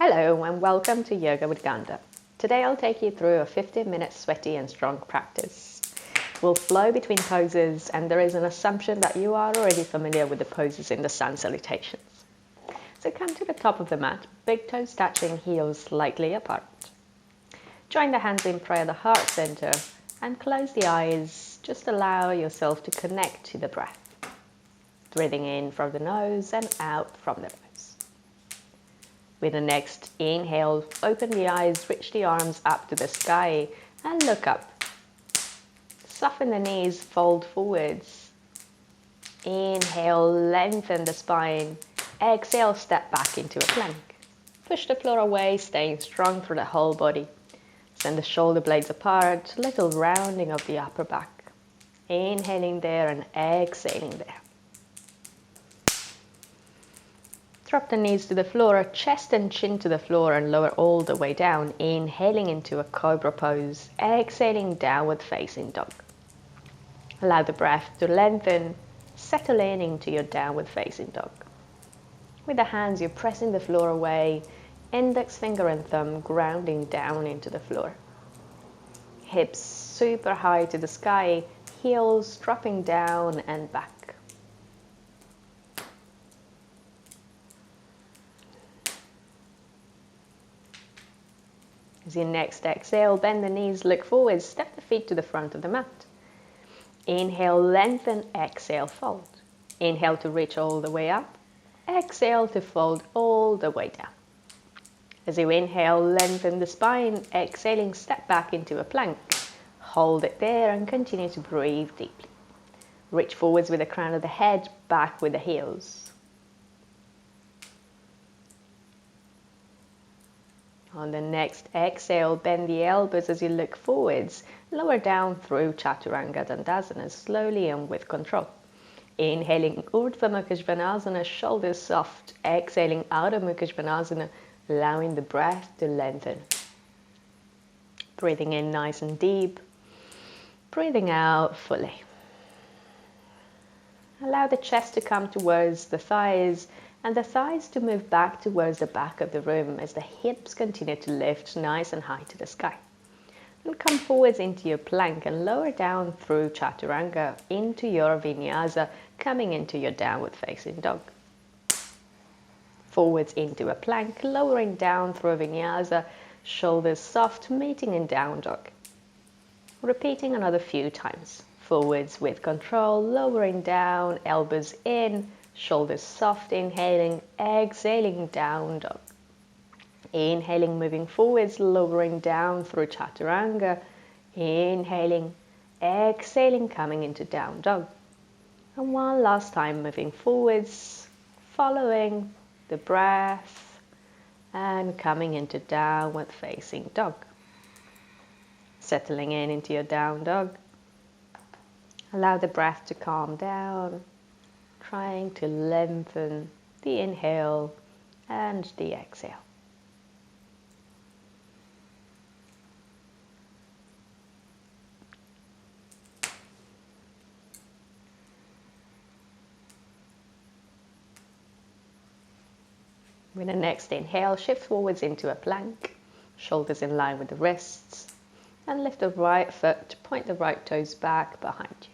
Hello and welcome to Yoga with Gandha. Today I'll take you through a 15-minute sweaty and strong practice. We'll flow between poses and there is an assumption that you are already familiar with the poses in the sun salutations. So come to the top of the mat, big toes touching, heels slightly apart. Join the hands in prayer, the heart center, and close the eyes. Just allow yourself to connect to the breath. Breathing in from the nose and out from the nose. With the next inhale, open the eyes, reach the arms up to the sky and look up. Soften the knees, fold forwards. Inhale, lengthen the spine. Exhale, step back into a plank. Push the floor away, staying strong through the whole body. Send the shoulder blades apart, little rounding of the upper back. Inhaling there and exhaling there. Drop the knees to the floor, chest and chin to the floor and lower all the way down. Inhaling into a cobra pose, exhaling downward facing dog. Allow the breath to lengthen, settle in into your downward facing dog. With the hands you're pressing the floor away, index finger and thumb grounding down into the floor. Hips super high to the sky, heels dropping down and back. As your next exhale, bend the knees, look forward, step the feet to the front of the mat. Inhale, lengthen, exhale, fold. Inhale to reach all the way up. Exhale to fold all the way down. As you inhale, lengthen the spine. Exhaling, step back into a plank. Hold it there and continue to breathe deeply. Reach forwards with the crown of the head, back with the heels. On the next exhale, bend the elbows as you look forwards. Lower down through Chaturanga Dandasana, slowly and with control. Inhaling Urdhva Mukha Svanasana, shoulders soft. Exhaling Adho Mukha Svanasana, allowing the breath to lengthen. Breathing in nice and deep. Breathing out fully. Allow the chest to come towards the thighs and the thighs to move back towards the back of the room as the hips continue to lift nice and high to the sky. And come forwards into your plank and lower down through Chaturanga into your Vinyasa, coming into your downward facing dog. Forwards into a plank, lowering down through a Vinyasa, shoulders soft, meeting in down dog. Repeating another few times. Forwards with control, lowering down, elbows in, shoulders soft, inhaling, exhaling, down dog. Inhaling, moving forwards, lowering down through Chaturanga. Inhaling, exhaling, coming into down dog. And one last time, moving forwards, following the breath, and coming into downward facing dog. Settling in into your down dog. Allow the breath to calm down. Trying to lengthen the inhale and the exhale. With the next inhale, shift forwards into a plank, shoulders in line with the wrists, and lift the right foot, point the right toes back behind you.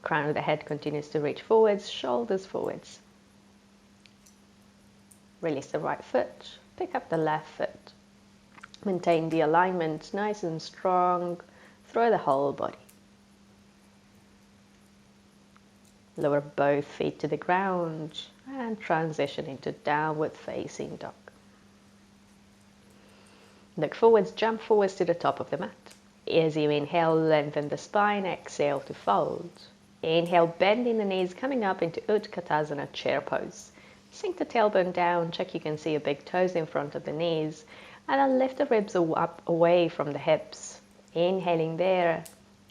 Crown of the head continues to reach forwards, shoulders forwards. Release the right foot, pick up the left foot. Maintain the alignment nice and strong through the whole body. Lower both feet to the ground and transition into downward facing dog. Look forwards, jump forwards to the top of the mat. As you inhale, lengthen the spine, exhale to fold. Inhale, bending the knees, coming up into Utkatasana, chair pose. Sink the tailbone down, check you can see your big toes in front of the knees, and then lift the ribs up away from the hips. Inhaling there,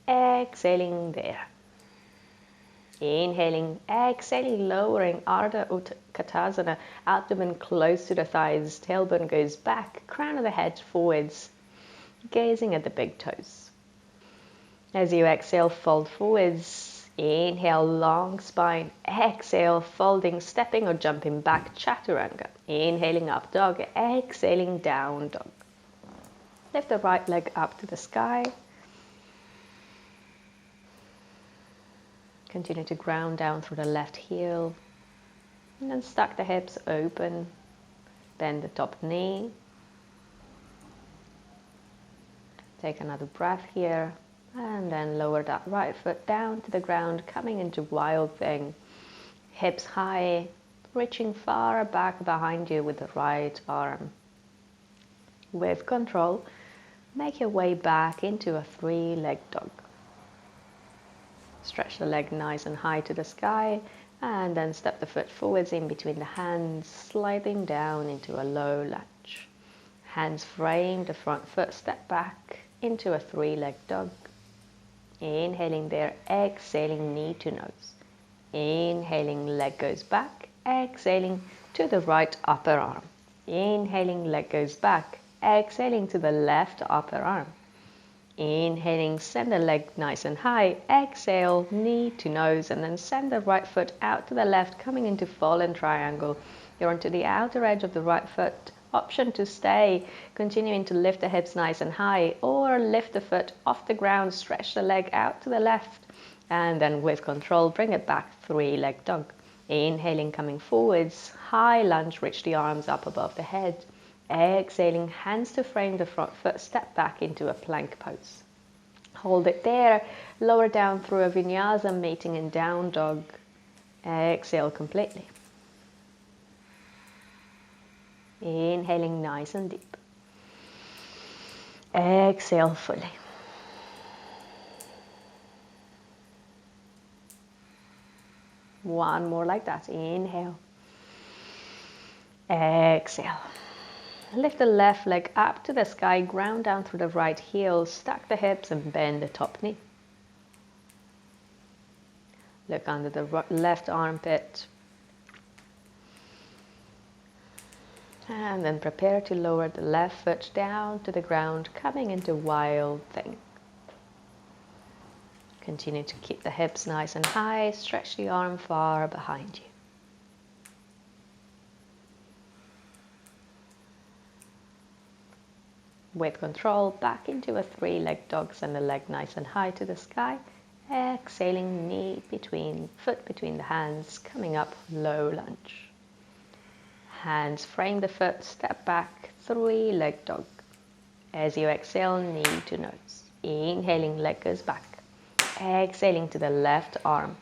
exhaling there. Inhaling, exhaling, lowering Ardha Utkatasana, abdomen close to the thighs, tailbone goes back, crown of the head forwards, gazing at the big toes. As you exhale, fold forwards, Inhale, long spine. Exhale, folding, stepping or jumping back, chaturanga. Inhaling up dog, exhaling down dog. Lift the right leg up to the sky. Continue to ground down through the left heel. And then stack the hips open. Bend the top knee. Take another breath here. And then lower that right foot down to the ground, coming into wild thing. Hips high, reaching far back behind you with the right arm. With control, make your way back into a three-leg dog. Stretch the leg nice and high to the sky, and then step the foot forwards in between the hands, sliding down into a low lunge. Hands frame the front foot, step back into a three-leg dog. Inhaling there, exhaling knee to nose. Inhaling, leg goes back, exhaling to the right upper arm. Inhaling, leg goes back, exhaling to the left upper arm. Inhaling, send the leg nice and high, exhale, knee to nose, and then send the right foot out to the left, coming into fallen triangle. You're onto the outer edge of the right foot. Option to stay, continuing to lift the hips nice and high, or lift the foot off the ground, stretch the leg out to the left, and then with control, bring it back, three-leg dog. Inhaling, coming forwards, high lunge, reach the arms up above the head. Exhaling, hands to frame the front foot, step back into a plank pose. Hold it there, lower down through a vinyasa, meeting in down dog. Exhale completely. Inhaling nice and deep. Exhale fully. One more like that. Inhale. Exhale. Lift the left leg up to the sky, ground down through the right heel, stack the hips and bend the top knee. Look under the left armpit. And then prepare to lower the left foot down to the ground, coming into wild thing. Continue to keep the hips nice and high, stretch the arm far behind you. With control, back into a three-leg dog, send the leg nice and high to the sky. Exhaling, knee between, foot between the hands, coming up, low lunge. Hands frame the foot, step back, three-leg dog. As you exhale, knee to nose. Inhaling, leg goes back. Exhaling to the left arm.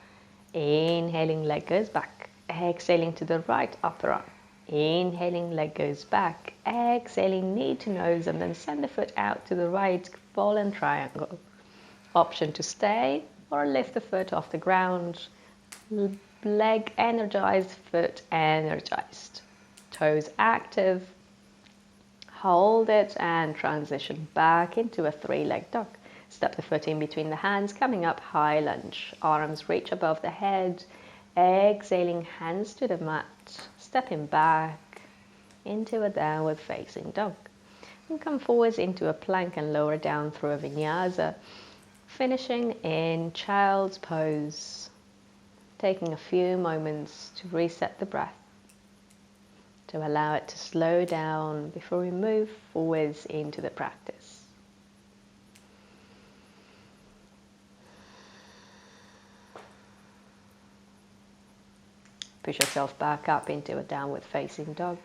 Inhaling, leg goes back. Exhaling to the right upper arm. Inhaling, leg goes back. Exhaling, knee to nose, and then send the foot out to the right, fallen triangle. Option to stay or lift the foot off the ground. Leg energized, foot energized. Toes active. Hold it and transition back into a three-leg dog. Step the foot in between the hands, coming up, high lunge. Arms reach above the head. Exhaling, hands to the mat. Stepping back into a downward facing dog. And come forwards into a plank and lower down through a vinyasa. Finishing in child's pose. Taking a few moments to reset the breath, to allow it to slow down before we move forwards into the practice. Push yourself back up into a downward facing dog.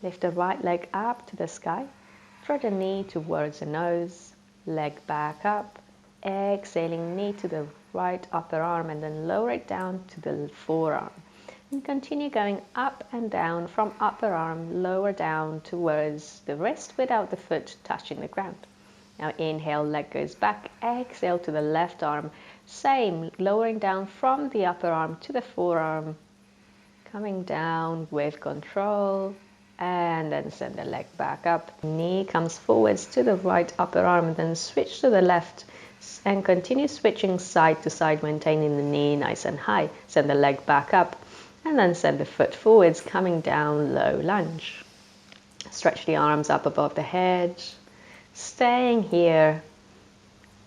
Lift the right leg up to the sky. Draw the knee towards the nose. Leg back up. Exhaling, knee to the right upper arm and then lower it down to the forearm. And continue going up and down from upper arm, lower down towards the wrist without the foot touching the ground. Now inhale, leg goes back. Exhale to the left arm. Same, lowering down from the upper arm to the forearm. Coming down with control. And then send the leg back up. Knee comes forwards to the right upper arm. Then switch to the left. And continue switching side to side, maintaining the knee nice and high. Send the leg back up. And then send the foot forwards, coming down, low lunge. Stretch the arms up above the head. Staying here.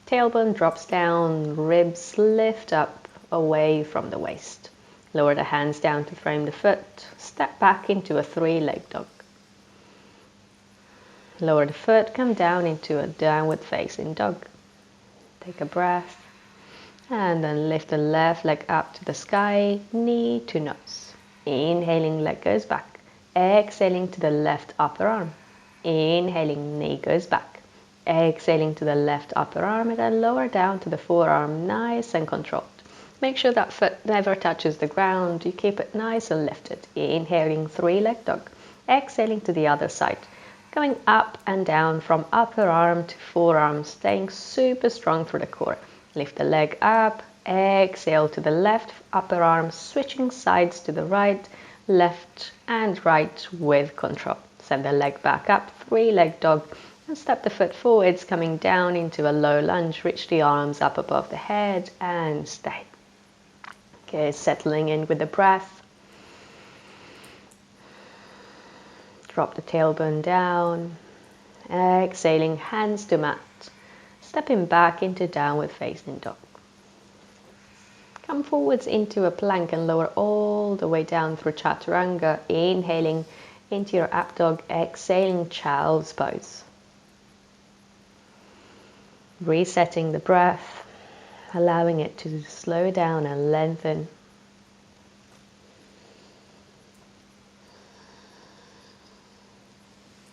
Tailbone drops down, ribs lift up away from the waist. Lower the hands down to frame the foot. Step back into a three-leg dog. Lower the foot, come down into a downward facing dog. Take a breath. And then lift the left leg up to the sky, knee to nose. Inhaling, leg goes back. Exhaling to the left upper arm. Inhaling, knee goes back. Exhaling to the left upper arm and then lower down to the forearm, nice and controlled. Make sure that foot never touches the ground. You keep it nice and lifted. Inhaling, three-leg dog. Exhaling to the other side. Coming up and down from upper arm to forearm, staying super strong through the core. Lift the leg up, exhale to the left upper arm, switching sides to the right, left and right with control. Send the leg back up, three-leg dog, and step the foot forwards, coming down into a low lunge. Reach the arms up above the head and stay. Okay, settling in with the breath. Drop the tailbone down, exhaling, hands to mat. Stepping back into downward facing dog. Come forwards into a plank and lower all the way down through chaturanga. Inhaling into your up dog, exhaling child's pose. Resetting the breath, allowing it to slow down and lengthen.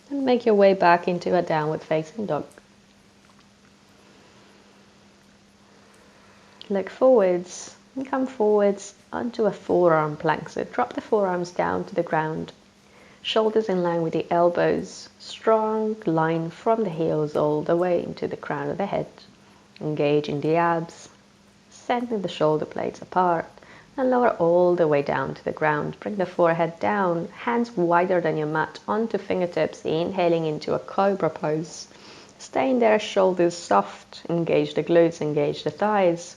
And make your way back into a downward facing dog. Look forwards and come forwards onto a forearm plank. So drop the forearms down to the ground. Shoulders in line with the elbows. Strong line from the heels all the way into the crown of the head. Engaging the abs. Sending the shoulder blades apart. And lower all the way down to the ground. Bring the forehead down. Hands wider than your mat onto fingertips. Inhaling into a cobra pose. Staying there, shoulders soft. Engage the glutes, engage the thighs.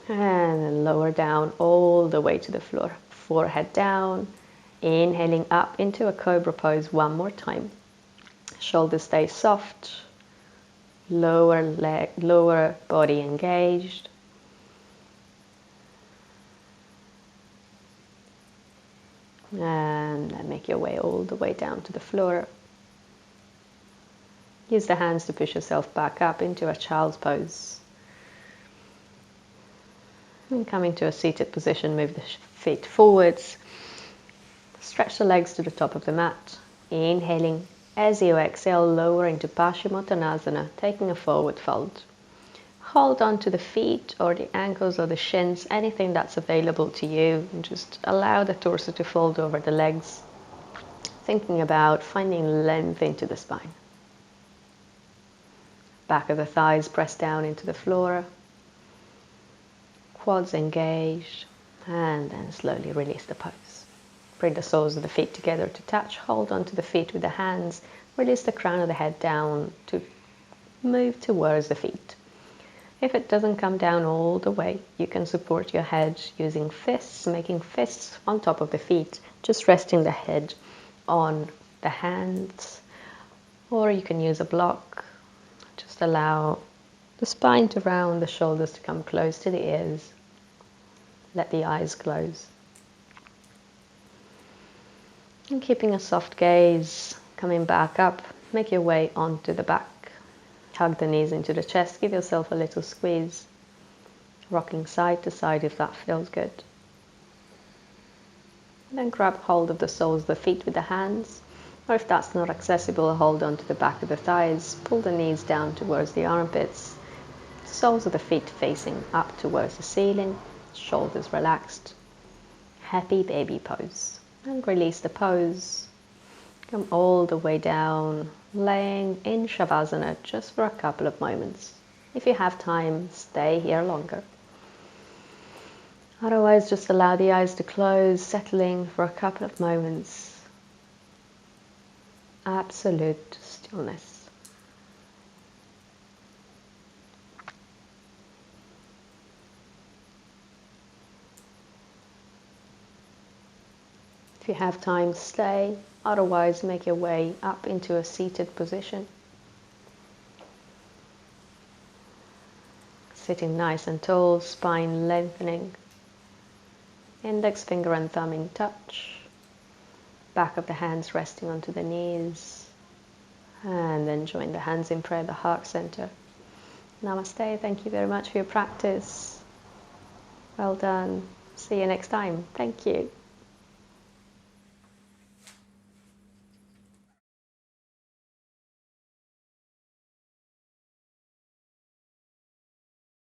And then lower down all the way to the floor. Forehead down. Inhaling up into a cobra pose one more time. Shoulders stay soft. Lower leg, lower body engaged. And then make your way all the way down to the floor. Use the hands to push yourself back up into a child's pose. And coming to a seated position, move the feet forwards. Stretch the legs to the top of the mat. Inhaling. As you exhale, lower into Paschimottanasana, taking a forward fold. Hold on to the feet or the ankles or the shins, anything that's available to you. And just allow the torso to fold over the legs. Thinking about finding length into the spine. Back of the thighs press down into the floor. Quads engaged, and then slowly release the pose. Bring the soles of the feet together to touch. Hold onto the feet with the hands. Release the crown of the head down to move towards the feet. If it doesn't come down all the way, you can support your head using fists, making fists on top of the feet, just resting the head on the hands. Or you can use a block. Just allow the spine to round, the shoulders to come close to the ears. Let the eyes close. And keeping a soft gaze, coming back up, make your way onto the back. Hug the knees into the chest, give yourself a little squeeze. Rocking side to side if that feels good. And then grab hold of the soles of the feet with the hands. Or if that's not accessible, hold on to the back of the thighs. Pull the knees down towards the armpits. Soles of the feet facing up towards the ceiling. Shoulders relaxed. Happy baby pose. And release the pose. Come all the way down, laying in Shavasana just for a couple of moments. If you have time, stay here longer. Otherwise, just allow the eyes to close, settling for a couple of moments. Absolute stillness. If you have time, stay. Otherwise, make your way up into a seated position. Sitting nice and tall, spine lengthening. Index finger and thumb in touch. Back of the hands resting onto the knees. And then join the hands in prayer, the heart center. Namaste. Thank you very much for your practice. Well done. See you next time. Thank you.